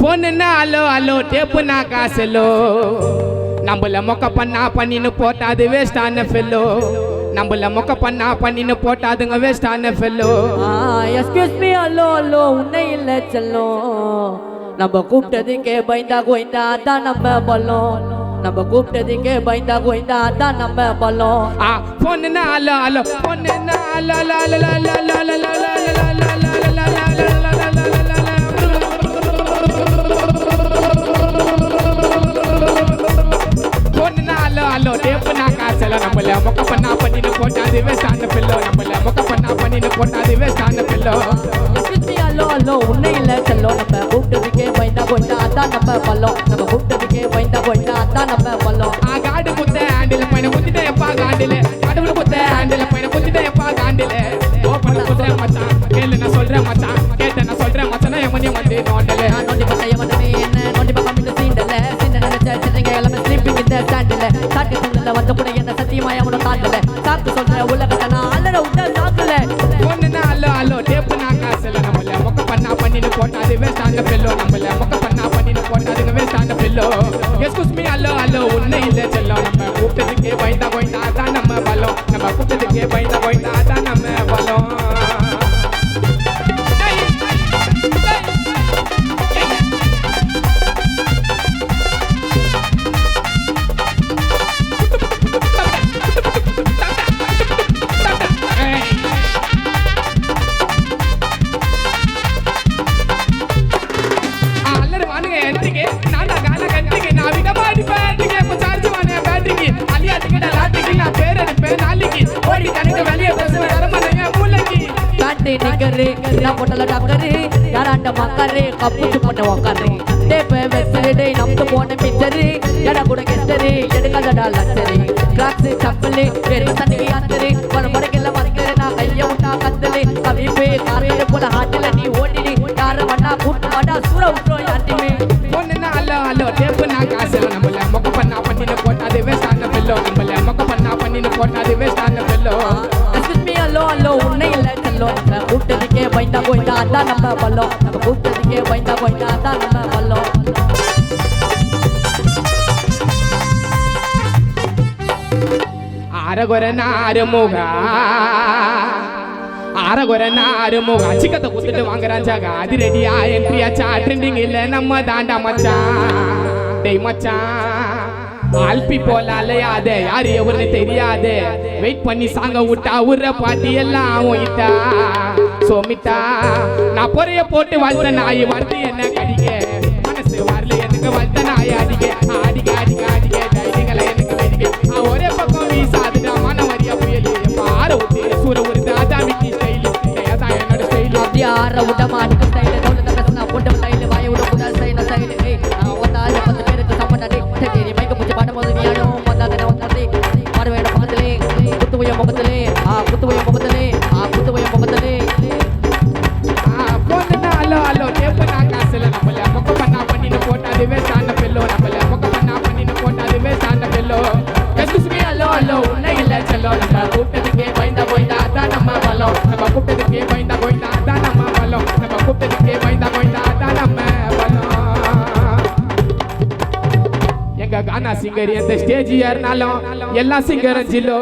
phone என்ன hello hello டேப்பு நான் காசலோ நம்மள மொக்க பண்ணா பண்ணின்னு போட்டா அது வேஸ்டான ஃபெல்லோ நம்மள மொக்க பண்ணா பண்ணின்னு போட்டா அதுங்க வேஸ்டான fellow excuse me hello hello உன்னை இல்ல செல்லோ நம்ம கூப்பிட்டதுக்கே பயந்தா கோயிந்தா அதான் நம்ம பலம் நம்ம கூப்பிட்டதுக்கே பயந்தா கோயிந்தா அதான் நம்ம பலம் போன் என்ன அலோ அலோ போன் என்ன hello hello hello hello hello hello hello டேப்பு நான் காசல நம்மள மொக்க பண்ணா பண்ணின்னு போட்டா அது வேஸ்டான பில்லோ நம்மள மொக்க பண்ணா பண்ணின்னு போட்டா அது வேஸ்டான பில்லோ அலோ அலோ உன்னை இல்ல செல்லோ நம்ம கூப்பிட்டதுக்கே பயந்தா கோயிந்தா அதான் நம்ம பலம் நம்ம கூப்பிட்டதுக்கே பயந்தா கோயிந்தா அதான் நம்ம பலம் காடு குத்த ஹேண்டில் பையனை குத்திட்டே எப்பா காண்டில கடவுள் குத்த ஹேண்டில் பையனை குத்திட்டே எப்பா காண்டில ஓப்பன் குத்துறேன் மச்சான் கேளு நான் சொல்றேன் மச்சான் கேட்ட நான் சொல்றேன் மச்சான் என் மணி வந்து நோண்டல நோண்டி பட்ட எவனே என்ன நோண்டி பக்கம் இந்த சீண்டல சீண்ட நினைச்ச சின்னங்க எல்லாமே ஸ்லீப்பிங் இந்த ஸ்டாண்டில் சாக்கு துண்டல வந்த கூட என்ன சத்தியமாய அவன தாண்டல சாக்கு சொல்ற உலகத்தை நான் அலற விட்ட சாக்கல ஒண்ணுனா அலோ அலோ டேப்பு நான் காசல நம்மள மொக்க பண்ணா பண்ணின்னு போட்டா அது வேஸ்டான பில்லோ நம்மள மொக்க பண்ணா பண்ணின்னு போட்டா அதுங்க வேஸ்டான பில்லோ எஸ்கூஸ் மீ அலோ அலோ உன்னை இல்ல செல்லோ நம்ம கூப்பிட்டதுக்கே பயந்தா போயிட்டா அதான் நம்ம பலம் நம்ம கூப்பிட்டதுக்கே பயந்தா போயிட்டா அதான் நம்ம பலம் பொட்டல டாக்டரு யாராண்ட மக்கரு கப்புச்சு போட்ட உக்காரு டேப்ப வெச்சரு நம்பு போன மிச்சரு எட கூட கெஸ்டரு எடுக்காதடா லச்சரு கிராக்ஸ் சப்பலு வெறும் தண்ணிக்கு ஆத்தரு ஒரு முறைக்கெல்லாம் வந்துரு நான் கைய விட்டா கத்தலு கவிப்பே காரையில போல ஹாட்டில நீ ஓடிடு யார வண்ணா கூட்டு வாடா சூற விட்டுரும் யார்ட்டுமே ஒண்ணுனா அலோ அலோ டேப்பு நான் காசல நம்மள மொக்க பண்ணா பண்ணின்னு போட்டா அது வேஸ்டான பில்லோ நம்மள மொக்க பண்ணா பண்ணின்னு போட்டா அது வேஸ்டான பில்லோ அலோ அலோ உன்னை இல்ல செல்லோ நம்ம கூப்பிட்டதுக்கே பயந்தா கோயிந்தா அதான் நம்ம பலம் நம்ம கூப்பிட்டதுக்கே பயந்தா கோயிந்தா அதான் நம்ம பலம் அரகுர நாருமுகா அரகுர நாருமுகா சிக்கத்தை குத்துட்டு வாங்குறான் ஜாகா அது ரெடியா என்ட்ரியாச்சா ட்ரெண்டிங் இல்ல நம்ம தாண்டா மச்சான் டேய் மச்சான் ஆல்பி போல அலையாத யாரு எவருன்னு தெரியாது வெயிட் பண்ணி சாங்க விட்டா உர பாட்டி எல்லாம் ஓயிட்டா சோமிட்டா நான் பொறைய போட்டு வாழ்த்த நாய் வருது என்ன கடிக்க மனசு வரல எனக்கு வாழ்த்த நாய் அடிக்க அடிக்க அடிக்க அடிக்க டைரிகளை எனக்கு வெடிக்க ஒரே பக்கம் வீசாதுடா மனவரியா புயல் பார விட்டு சூற ஒரு தாதா விக்கி ஸ்டைல் அதான் என்னோட ஸ்டைல் அப்படியே ஆற விட மாட்டுக்கு ஸ்டைல் தோல் தகசனா போட்ட ஸ்டைல் வாய விட கூட ஸ்டைல் ஸ்டைல் நான் ஒன்னால 10 பேருக்கு சம்பந்தடி சரி மைக்க புடிச்சு பாடும்போது நீயாடும் வந்தாத நான் வந்து மாறுவேட பக்கத்திலே குத்துவைய முகத்திலே குத்துவைய முகத்திலே குத்துவைய முகத்திலே போன்னா அலோ அலோ டேப்பு நான் காசல நம்மள மொக்க பண்ணா பண்ணின்னு போட்டா அது வேஸ்டான பில்லோ நம்மள மொக்க பண்ணா பண்ணின்னு போட்டா அது வேஸ்டான பில்லோ எஸ்கூஸ் மீ அலோ அலோ உன்னை இல்ல செல்லோ நம்ம கூப்பிட்டதுக்கே பயந்தா போயிட்டா அதான் நம்ம பலம் நம்ம கூப்பிட்டதுக்கே பயந்தா போயிட்டா அதான் நம்ம பலம் நம்ம கூப்பிட்டதுக்கே பயந்தா போயிட்டா அதான் நம்ம பலம் எங்க கானா சிங்கர் எந்த ஸ்டேஜ் ஏறினாலும் எல்லா சிங்கரும் ஜில்லோ